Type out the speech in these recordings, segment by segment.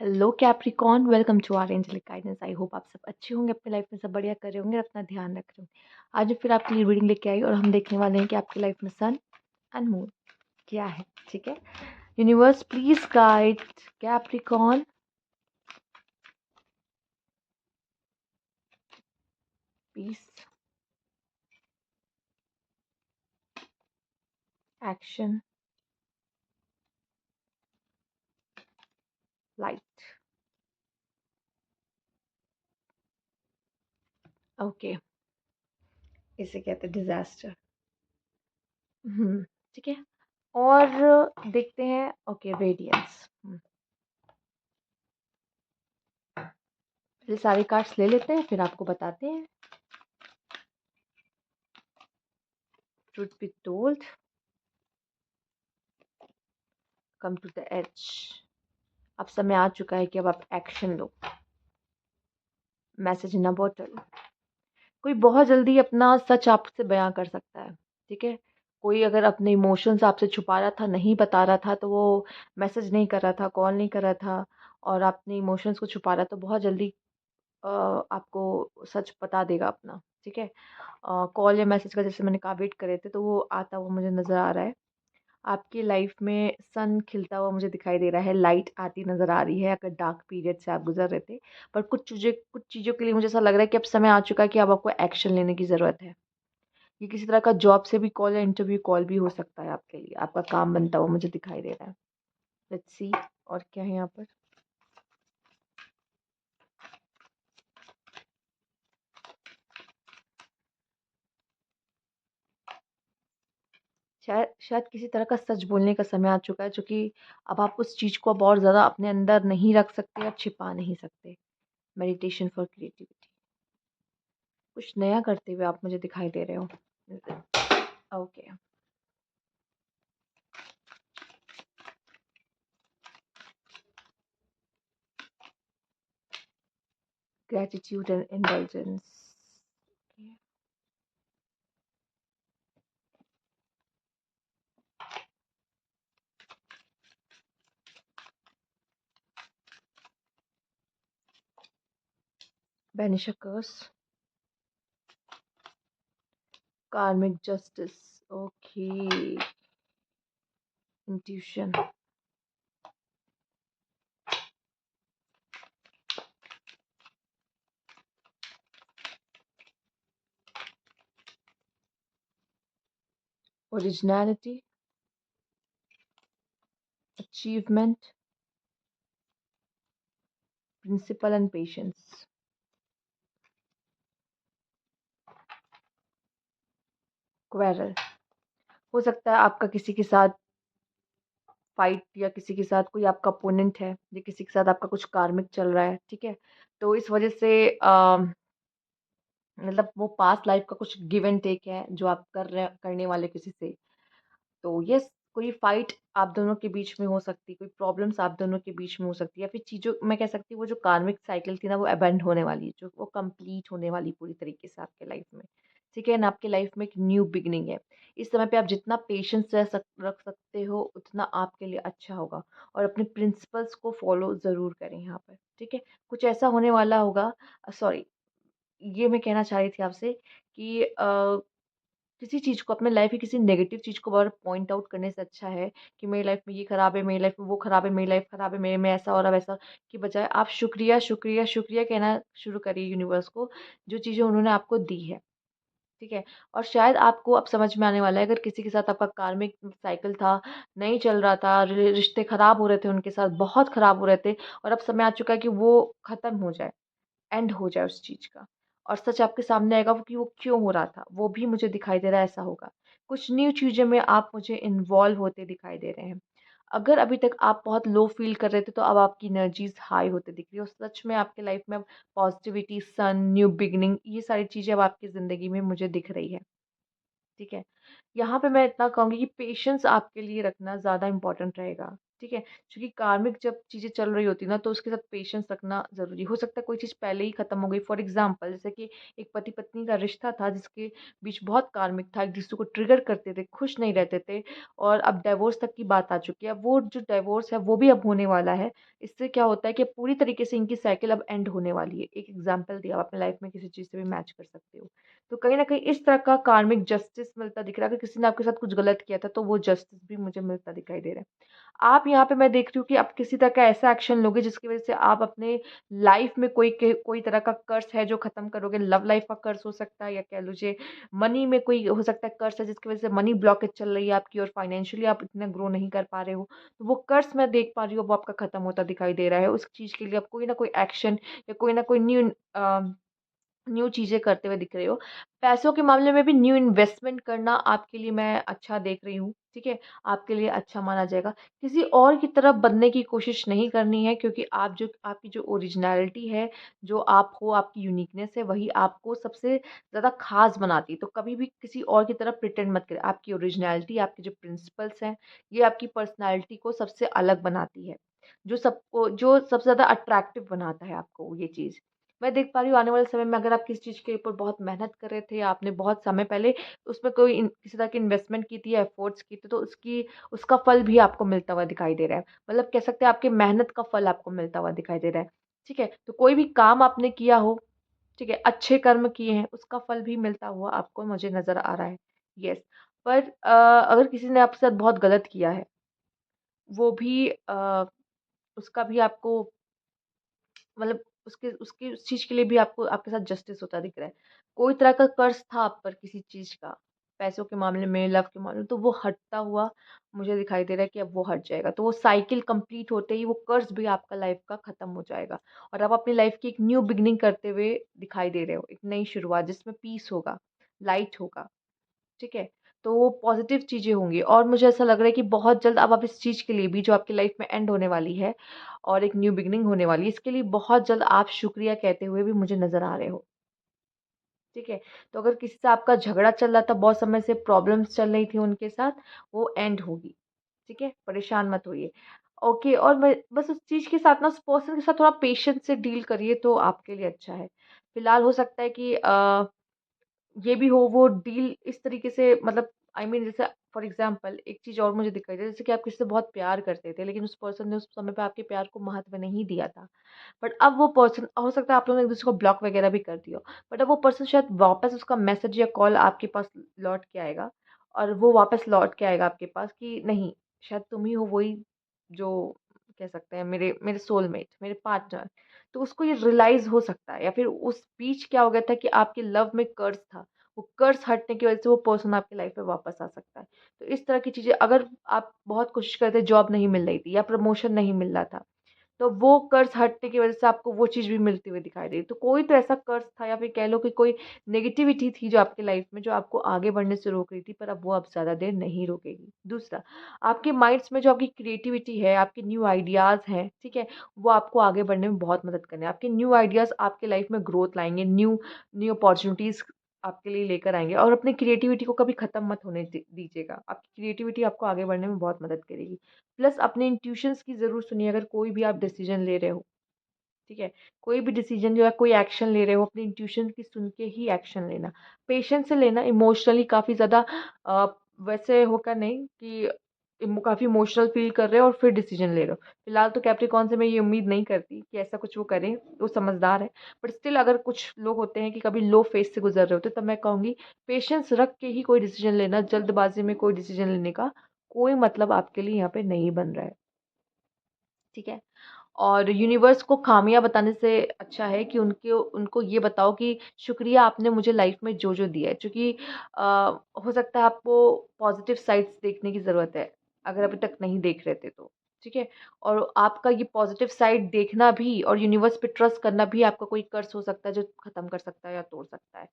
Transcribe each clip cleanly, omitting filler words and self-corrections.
Hello Capricorn, welcome to our angelic guidance. I hope आप सब अच्छे होंगे, अपनी लाइफ में सब बढ़िया कर रहे होंगे और अपना ध्यान रख रहे होंगे। आज मैं फिर आपके लिए रीडिंग लेके आई और हम देखने वाले हैं कि आपकी लाइफ में सन एंड मून क्या है। ठीक है, universe please guide Capricorn. Peace, action, light. Okay, इसे कहते हैं डिजास्टर। ठीक है, और देखते हैं। Okay, radiance. पहले सारे कार्ड्स ले लेते हैं, फिर आपको बताते हैं। Truth be told, come to the edge. अब समय आ चुका है कि अब आप एक्शन लो। Message in a bottle. कोई बहुत जल्दी अपना सच आपसे बयां कर सकता है। ठीक है, कोई अगर अपने इमोशंस आपसे छुपा रहा था, नहीं बता रहा था, तो वो मैसेज नहीं कर रहा था, कॉल नहीं कर रहा था, और अपने इमोशंस को छुपा रहा, तो बहुत जल्दी आपको सच बता देगा अपना। ठीक है, कॉल या मैसेज का जैसे मैंने कहा वेट करे थे, तो वो आता हुआ मुझे नज़र आ रहा है। आपकी लाइफ में सन खिलता हुआ मुझे दिखाई दे रहा है, लाइट आती नज़र आ रही है अगर डार्क पीरियड से आप गुजर रहे थे। पर कुछ चीज़ों के लिए मुझे ऐसा लग रहा है कि अब समय आ चुका है कि अब आपको एक्शन लेने की ज़रूरत है। ये किसी तरह का जॉब से भी कॉल या इंटरव्यू कॉल भी हो सकता है आपके लिए, आपका काम बनता हुआ मुझे दिखाई दे रहा है। लेट्स सी और क्या है यहाँ पर। शायद शायद किसी तरह का सच बोलने का समय आ चुका है, जो कि अब आप उस चीज़ को अब और ज़्यादा अपने अंदर नहीं रख सकते या छिपा नहीं सकते। मेडिटेशन फॉर क्रिएटिविटी, कुछ नया करते हुए आप मुझे दिखाई दे रहे हो। Okay, gratitude and indulgence. Okay. Banish a curse. Karmic justice. Okay. Intuition. Originality. Achievement. Principle and patience. Quarrel. हो सकता है आपका किसी के साथ फाइट, या किसी के साथ कोई आपका अपोनेंट है, या किसी के साथ आपका कुछ कार्मिक चल रहा है। ठीक है, तो इस वजह से मतलब वो पास्ट लाइफ का कुछ गिव एंड टेक है जो आप करने वाले किसी से। तो यस, कोई फाइट आप दोनों के बीच में हो सकती है, कोई प्रॉब्लम्स आप दोनों के बीच में हो सकती है, या फिर चीज़ों मैं कह सकती हूँ वो जो कार्मिक साइकिल थी ना, वो अबेंड होने वाली है, जो वो कंप्लीट होने वाली पूरी तरीके से आपके लाइफ में। ठीक है ना, आपके लाइफ में एक न्यू बिगनिंग है। इस समय पे आप जितना पेशेंस रख सकते हो उतना आपके लिए अच्छा होगा, और अपने प्रिंसिपल्स को फॉलो ज़रूर करें यहाँ पर। ठीक है, कुछ ऐसा होने वाला होगा। सॉरी, ये मैं कहना चाह रही थी आपसे कि किसी चीज़ को, अपने लाइफ की किसी नेगेटिव चीज़ को बार पॉइंट आउट करने से अच्छा है कि मेरी लाइफ में ये खराब है, मेरी लाइफ में वो खराब है, मेरी लाइफ खराब है, मेरे में ऐसा हो रहा है वैसा, की बजाय आप शुक्रिया शुक्रिया शुक्रिया कहना शुरू करिए यूनिवर्स को, जो चीज़ें उन्होंने आपको दी है। ठीक है, और शायद आपको अब समझ में आने वाला है, अगर किसी के साथ आपका कार्मिक साइकिल था, नहीं चल रहा था, रिश्ते खराब हो रहे थे उनके साथ, बहुत खराब हो रहे थे, और अब समय आ चुका है कि वो खत्म हो जाए, एंड हो जाए उस चीज़ का, और सच आपके सामने आएगा कि वो क्यों हो रहा था, वो भी मुझे दिखाई दे रहा है ऐसा होगा। कुछ न्यू चीज़ें में आप मुझे इन्वॉल्व होते दिखाई दे रहे हैं। अगर अभी तक आप बहुत लो फ़ील कर रहे थे, तो अब आपकी एनर्जीज़ हाई होते दिख रही है, और सच में आपके लाइफ़ में अब पॉज़िटिविटी, सन, न्यू बिगिनिंग, ये सारी चीज़ें अब आपकी ज़िंदगी में मुझे दिख रही है। ठीक है? यहाँ पे मैं इतना कहूँगी कि पेशेंस आपके लिए रखना ज़्यादा इम्पोर्टेंट रहेगा। ठीक है? क्योंकि कार्मिक जब चीज़ें चल रही होती हैं ना, तो उसके साथ पेशेंस रखना ज़रूरी हो सकता है कोई चीज़ पहले ही खत्म हो गई। फॉर एग्ज़ाम्पल जैसे कि एक पति-पत्नी का रिश्ता था जिसके बीच बहुत कार्मिक था, एक-दूसरे को ट्रिगर करते थे, खुश नहीं रहते थे और अब डिवोर्स तक की बात आ चुकी है। वो जो डिवोर्स है वो भी अब होने वाला है। इससे क्या होता है कि पूरी तरीके से इनकी साइकिल अब एंड होने वाली है। एक एग्ज़ाम्पल दिया, आप अपनी लाइफ़ में किसी चीज़ से भी मैच कर सकते हो। तो कहीं न कहीं इस तरह का कार्मिक जस्टिस मिलता दिख रहा है। अगर किसी ने आपके साथ कुछ गलत किया था, तो वो जस्टिस भी मुझे मिलता दिखाई दे रहा है। आप यहाँ पे मैं देख रही हूँ कि आप किसी तरह का ऐसा एक्शन लोगे जिसकी वज़ह से आप अपने लाइफ़ में कोई तरह का कर्स है जो ख़त्म करोगे। लव लाइफ़ का कर्स हो सकता है या कह लीजिए मनी में कोई हो सकता है कर्स है जिसकी वज़ह से मनी ब्लॉकेज चल रही है आपकी और फाइनेंशियली आप इतना ग्रो नहीं कर पा रहे हो। तो वो कर्स मैं देख पा रही हूँ वो आपका ख़त्म होता दिखाई दे रहा है। उस चीज़ के लिए आप कोई न कोई एक्शन या कोई न कोई न्यू चीज़ें करते हुए दिख रहे हो। पैसों के मामले में भी न्यू इन्वेस्टमेंट करना आपके लिए मैं अच्छा देख रही हूँ, ठीक है? आपके लिए अच्छा माना जाएगा। किसी और की तरह बनने की कोशिश नहीं करनी है क्योंकि आपकी जो ओरिजिनैलिटी है, जो आप हो, आपकी यूनिकनेस है, वही आपको सबसे ज़्यादा ख़ास बनाती है। तो कभी भी किसी और की तरह प्रिटेंड मत करें। आपकी ओरिजिनैलिटी, आपके जो प्रिंसिपल्स हैं, ये आपकी पर्सनैलिटी को सबसे अलग बनाती है। जो सबसे ज़्यादा अट्रैक्टिव बनाता है आपको ये चीज़। मैं देख पा रही हूँ आने वाले समय में अगर आप किसी चीज़ के ऊपर बहुत मेहनत कर रहे थे या आपने बहुत समय पहले उसमें किसी तरह की इन्वेस्टमेंट की थी या एफर्ट्स किए थे तो उसका फल भी आपको मिलता हुआ दिखाई दे रहा है। मतलब कह सकते हैं आपकी मेहनत का फल आपको मिलता हुआ दिखाई दे रहा है। ठीक है? तो कोई भी काम आपने किया हो, ठीक है, अच्छे कर्म किए हैं, उसका फल भी मिलता हुआ आपको मुझे नज़र आ रहा है। येस। पर अगर किसी ने आपके साथ बहुत गलत किया है, वो भी उसका भी आपको मतलब उसके उसकी उस चीज़ के लिए भी आपको आपके साथ जस्टिस होता दिख रहा है। कोई तरह का कर्ज़ था आप पर किसी चीज़ का, पैसों के मामले में, लव के मामले में, तो वो हटता हुआ मुझे दिखाई दे रहा है कि अब वो हट जाएगा। तो वो साइकिल कंप्लीट होते ही वो कर्ज़ भी आपका लाइफ़ का खत्म हो जाएगा और आप अपनी लाइफ़ की एक न्यू बिगिनिंग करते हुए दिखाई दे रहे हो, एक नई शुरुआत जिसमें पीस होगा, लाइट होगा। ठीक है? तो वो पॉज़िटिव चीज़ें होंगी और मुझे ऐसा लग रहा है कि बहुत जल्द अब आप इस चीज़ के लिए भी जो आपकी लाइफ़ में एंड होने वाली है और एक न्यू बिगिनिंग होने वाली है, इसके लिए बहुत जल्द आप शुक्रिया कहते हुए भी मुझे नज़र आ रहे हो। ठीक है? तो अगर किसी से आपका झगड़ा चल रहा था, बहुत समय से प्रॉब्लम्स चल रही थी उनके साथ, वो एंड होगी। ठीक है? परेशान मत होइए। ओके और मैं बस उस चीज़ के साथ ना उस पर्सन के साथ थोड़ा पेशेंस से डील करिए तो आपके लिए अच्छा है। फिलहाल हो सकता है कि ये भी हो वो डील इस तरीके से मतलब जैसे फॉर एग्ज़ाम्पल एक चीज़ और मुझे दिखाई दे जैसे कि आप किसी से बहुत प्यार करते थे, लेकिन उस पर्सन ने उस समय पे आपके प्यार को महत्व नहीं दिया था। बट अब वो पर्सन हो सकता है आप लोगों ने एक-दूसरे को ब्लॉक वगैरह भी कर दिया हो। बट अब वो पर्सन शायद वापस उसका मैसेज या कॉल आपके पास लौट के आएगा और वो वापस लौट के आएगा आपके पास कि नहीं, शायद तुम ही हो वही जो कह सकते हैं मेरे मेरे सोलमेट, मेरे पार्टनर। तो उसको ये रियलाइज़ हो सकता है या फिर उस बीच क्या हो गया था कि आपके लव में कर्ज़ था। वो कर्ज़ हटने की वज़ह से वो पर्सन आपकी लाइफ़ में वापस आ सकता है। तो इस तरह की चीज़ें अगर आप बहुत कोशिश करते जॉब नहीं मिल रही थी या प्रमोशन नहीं मिल रहा था, तो वो कर्ज़ हटने की वज़ह से आपको वो चीज़ भी मिलती हुई दिखाई दे। तो कोई तो ऐसा कर्ज़ था या फिर कह लो कि कोई नेगेटिविटी थी जो आपकी लाइफ़ में जो आपको आगे बढ़ने से रोक रही थी, पर अब वो अब ज़्यादा देर नहीं रोकेगी। दूसरा, आपके माइंड्स में जो आपकी क्रिएटिविटी है, आपके न्यू आइडियाज़ हैं, ठीक है? वो आपको आगे बढ़ने में बहुत मदद करेंगे। आपके न्यू आइडियाज़ आपकी लाइफ़ में ग्रोथ लाएँगे, न्यू न्यू अपॉर्च्युनिटीज़ आपके लिए लेकर आएँगे और अपनी क्रिएटिविटी को कभी ख़त्म मत होने दीजिएगा। आपकी क्रिएटिविटी आपको आगे बढ़ने में बहुत मदद करेगी। प्लस अपने इंट्यूशंस की ज़रूर सुनिए अगर कोई भी आप डिसीज़न ले रहे हो, ठीक है? कोई भी डिसीज़न जो है कोई एक्शन ले रहे हो अपनी इंट्यूशन की सुन के ही एक्शन लेना। पेशेंस से लेना इमोशनली काफ़ी ज़्यादा अ, वैसे होकर नहीं कि काफ़ी इमोशनल फ़ील कर रहे हो और फिर डिसीज़न ले रहे हो। फिलहाल तो कैप्रिकॉर्न से मैं ये उम्मीद नहीं करती कि ऐसा कुछ वो करें, वो समझदार है। बट स्टिल अगर कुछ लोग होते हैं कि कभी लो फ़ेज़ से गुज़र रहे होते हैं, तब मैं कहूँगी पेशेंस रख के ही कोई डिसीज़न लेना, जल्दबाज़ी में कोई डिसीज़न लेने का कोई मतलब आपके लिए यहाँ पे नहीं बन रहा है। ठीक है? और यूनिवर्स को ख़ामियाँ बताने से अच्छा है कि उनके उनको ये बताओ कि शुक्रिया आपने मुझे लाइफ़ में जो-जो दिया है। क्योंकि हो सकता है आपको पॉज़िटिव साइड्स देखने की ज़रूरत है, अगर अभी तक नहीं देख रहे थे तो, ठीक है? और आपका ये पॉज़िटिव साइड देखना भी और यूनिवर्स पे ट्रस्ट करना भी आपका कोई कर्स हो सकता है जो ख़त्म कर सकता है या तोड़ सकता है।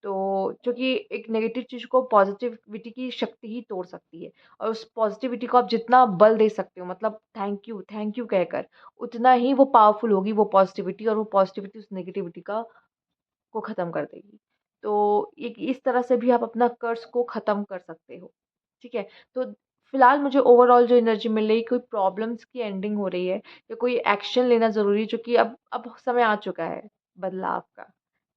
तो क्योंकि एक नेगेटिव चीज़ को पॉज़िटिविटी की शक्ति ही तोड़ सकती है और उस पॉज़िटिविटी को आप जितना बल दे सकते हो मतलब थैंक यू कहकर उतना ही वो पावरफुल होगी वो पॉज़िटिविटी और वो पॉज़िटिविटी उस नेगेटिविटी को ख़त्म कर देगी। तो एक इस तरह से भी आप अपना कर्ज़ को ख़त्म कर सकते हो, ठीक है? तो फिलहाल मुझे ओवरऑल जो एनर्जी मिल रही है, कोई प्रॉब्लम्स की एंडिंग हो रही है या कोई एक्शन लेना ज़रूरी है, जो कि अब समय आ चुका है बदलाव का,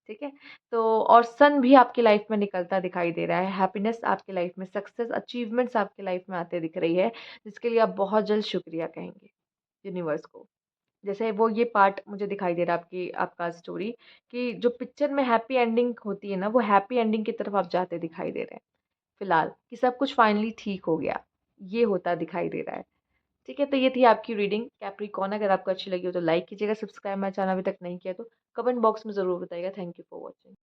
ठीक है? तो और सन भी आपकी लाइफ में निकलता दिखाई दे रहा है, हैप्पीनेस आपकी लाइफ में, सक्सेस, अचीवमेंट्स आपकी लाइफ में आते दिख रही है, जिसके लिए आप बहुत जल्द शुक्रिया कहेंगे यूनिवर्स को। जैसे वो ये पार्ट मुझे दिखाई दे रहा है आपका स्टोरी, कि जो पिक्चर में हैप्पी एंडिंग होती है ना, वो हैप्पी एंडिंग की तरफ आप जाते दिखाई दे रहे हैं फिलहाल, कि सब कुछ फाइनली ठीक हो गया, ये होता दिखाई दे रहा है। ठीक है, तो ये थी आपकी रीडिंग कैप्रिकॉर्न। अगर आपको अच्छी लगी हो तो लाइक कीजिएगा, सब्सक्राइब मेरा चैनल अभी तक नहीं किया तो कमेंट बॉक्स में ज़रूर बताइएगा। Thank you for watching.